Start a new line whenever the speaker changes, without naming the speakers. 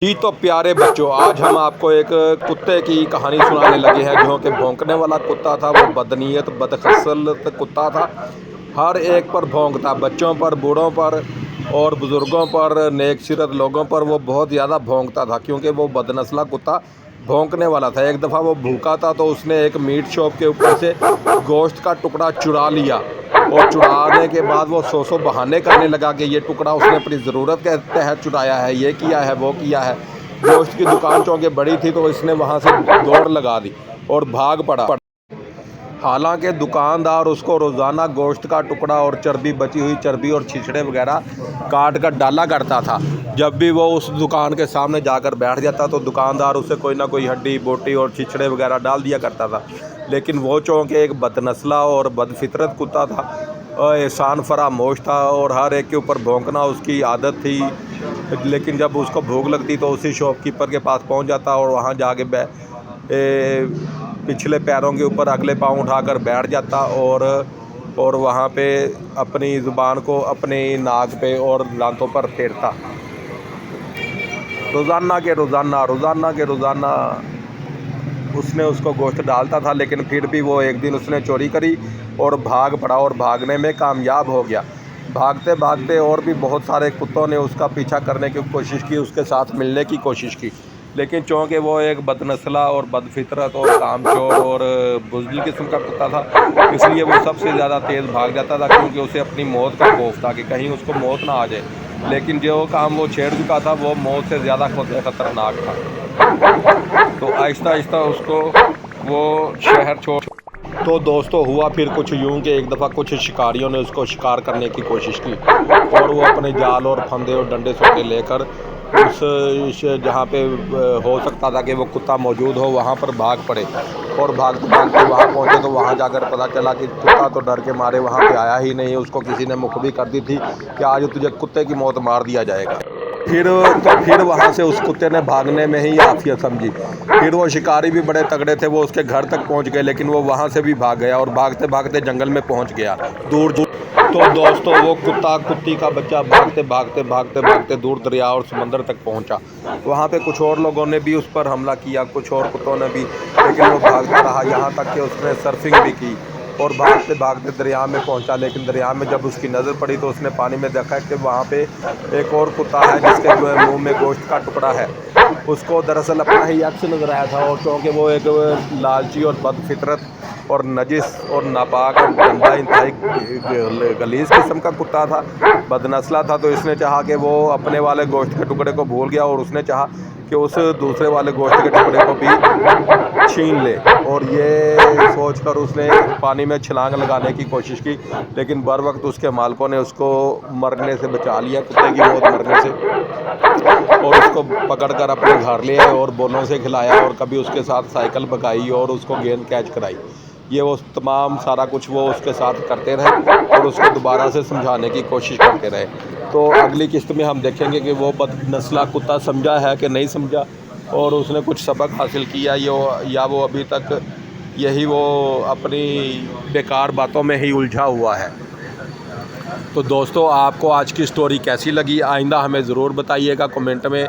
جی تو پیارے بچوں، آج ہم آپ کو ایک کتے کی کہانی سنانے لگے ہیں جو کہ بھونکنے والا کتا تھا۔ وہ بدنیت بدخصلت کتا تھا، ہر ایک پر بھونکتا، بچوں پر، بوڑھوں پر اور بزرگوں پر، نیک سیرت لوگوں پر وہ بہت زیادہ بھونکتا تھا کیونکہ وہ بدنسلہ کتا بھونکنے والا تھا۔ ایک دفعہ وہ بھوکا تھا تو اس نے ایک میٹ شاپ کے اوپر سے گوشت کا ٹکڑا چرا لیا، اور چرانے کے بعد وہ سو بہانے کرنے لگا کہ یہ ٹکڑا اس نے اپنی ضرورت کے تحت چرایا ہے، یہ کیا ہے، وہ کیا ہے۔ گوشت کی دکان چونکہ بڑی تھی تو اس نے وہاں سے دوڑ لگا دی اور بھاگ پڑا۔ حالانکہ دکاندار اس کو روزانہ گوشت کا ٹکڑا اور چربی، بچی ہوئی چربی اور چھچڑے وغیرہ کاٹ کر ڈالا کرتا تھا۔ جب بھی وہ اس دکان کے سامنے جا کر بیٹھ جاتا تو دکاندار اسے کوئی نہ کوئی ہڈی، بوٹی اور چھچڑے وغیرہ ڈال دیا کرتا تھا۔ لیکن وہ چونکہ ایک بدنسلہ اور بدفطرت کتا تھا، احسان فراموش تھا اور ہر ایک کے اوپر بھونکنا اس کی عادت تھی۔ لیکن جب اس کو بھوک لگتی تو اسی شاپ کیپر کے پاس پہنچ جاتا اور وہاں جا کے پچھلے پیروں کے اوپر اگلے پاؤں اٹھا کر بیٹھ جاتا اور وہاں پہ اپنی زبان کو اپنی ناک پہ اور دانتوں پر پھیرتا۔ روزانہ کے روزانہ اس نے اس کو گوشت ڈالتا تھا، لیکن پھر بھی وہ ایک دن اس نے چوری کری اور بھاگ پڑا اور بھاگنے میں کامیاب ہو گیا۔ بھاگتے بھاگتے اور بھی بہت سارے کتوں نے اس کا پیچھا کرنے کی کوشش کی، اس کے ساتھ ملنے کی کوشش کی، لیکن چونکہ وہ ایک بدنسلہ اور بدفطرت اور کامچور اور بزدل قسم کا کتا تھا، اس لیے وہ سب سے زیادہ تیز بھاگ جاتا تھا کیونکہ اسے اپنی موت کا خوف تھا کہ کہیں اس کو موت نہ آ جائے۔ لیکن جو کام وہ چھیڑ چکا تھا وہ موت سے زیادہ خطرناک تھا، تو آہستہ آہستہ اس کو وہ شہر چھوڑ۔ تو دوستو، ہوا پھر کچھ یوں کہ ایک دفعہ کچھ شکاریوں نے اس کو شکار کرنے کی کوشش کی اور وہ اپنے جال اور پھندے اور ڈنڈے سوٹے لے کر اس جہاں پہ ہو سکتا تھا کہ وہ کتا موجود ہو وہاں پر بھاگ پڑے، اور بھاگتے بھاگتے وہاں پہنچے تو وہاں جا کر پتہ چلا کہ کتا تو ڈر کے مارے وہاں پہ آیا ہی نہیں، اس کو کسی نے مخبی کر دی تھی کہ آج تجھے کتے کی موت مار دیا جائے گا۔ پھر وہاں سے اس کتے نے بھاگنے میں ہی عافیت سمجھی۔ پھر وہ شکاری بھی بڑے تگڑے تھے، وہ اس کے گھر تک پہنچ گئے، لیکن وہ وہاں سے بھی بھاگ گیا اور بھاگتے بھاگتے جنگل میں پہنچ گیا دور دور۔ تو دوستو، وہ کتا کتی کا بچہ بھاگتے دور دریا اور سمندر تک پہنچا۔ وہاں پہ کچھ اور لوگوں نے بھی اس پر حملہ کیا، کچھ اور کتوں نے بھی، لیکن وہ بھاگتا رہا یہاں تک کہ اس نے سرفنگ بھی کی اور بھاگتے بھاگتے دریا میں پہنچا۔ لیکن دریا میں جب اس کی نظر پڑی تو اس نے پانی میں دیکھا کہ وہاں پہ ایک اور کتا ہے جس کے منہ میں گوشت کا ٹکڑا ہے۔ اس کو دراصل اپنا ہی عکس نظر آیا تھا، اور چونکہ وہ ایک لالچی اور بدفطرت اور نجس اور ناپاک اور گندا انتہائی غلیظ قسم کا کتا تھا، بدنسلہ تھا، تو اس نے چاہا کہ وہ اپنے والے گوشت کے ٹکڑے کو بھول گیا اور اس نے چاہا کہ اس دوسرے والے گوشت کے ٹکڑے کو بھی چھین لے، اور یہ سوچ کر اس نے پانی میں چھلانگ لگانے کی کوشش کی، لیکن بر وقت اس کے مالکوں نے اس کو مرنے سے بچا لیا، کتے کی موت مرنے سے، اور اس کو پکڑ کر اپنے گھر لے آئے اور بونوں سے کھلایا اور کبھی اس کے ساتھ سائیکل بگائی اور اس کو گیند کیچ کرائی۔ یہ وہ تمام سارا کچھ وہ اس کے ساتھ کرتے رہے اور اس کو دوبارہ سے سمجھانے کی کوشش کرتے رہے۔ تو اگلی قسط میں ہم دیکھیں گے کہ وہ بدنسلہ کتا سمجھا ہے کہ نہیں سمجھا، اور اس نے کچھ سبق حاصل کیا یا وہ ابھی تک یہی وہ اپنی بیکار باتوں میں ہی الجھا ہوا ہے۔ تو دوستو، آپ کو آج کی سٹوری کیسی لگی؟ آئندہ ہمیں ضرور بتائیے گا کمنٹ میں۔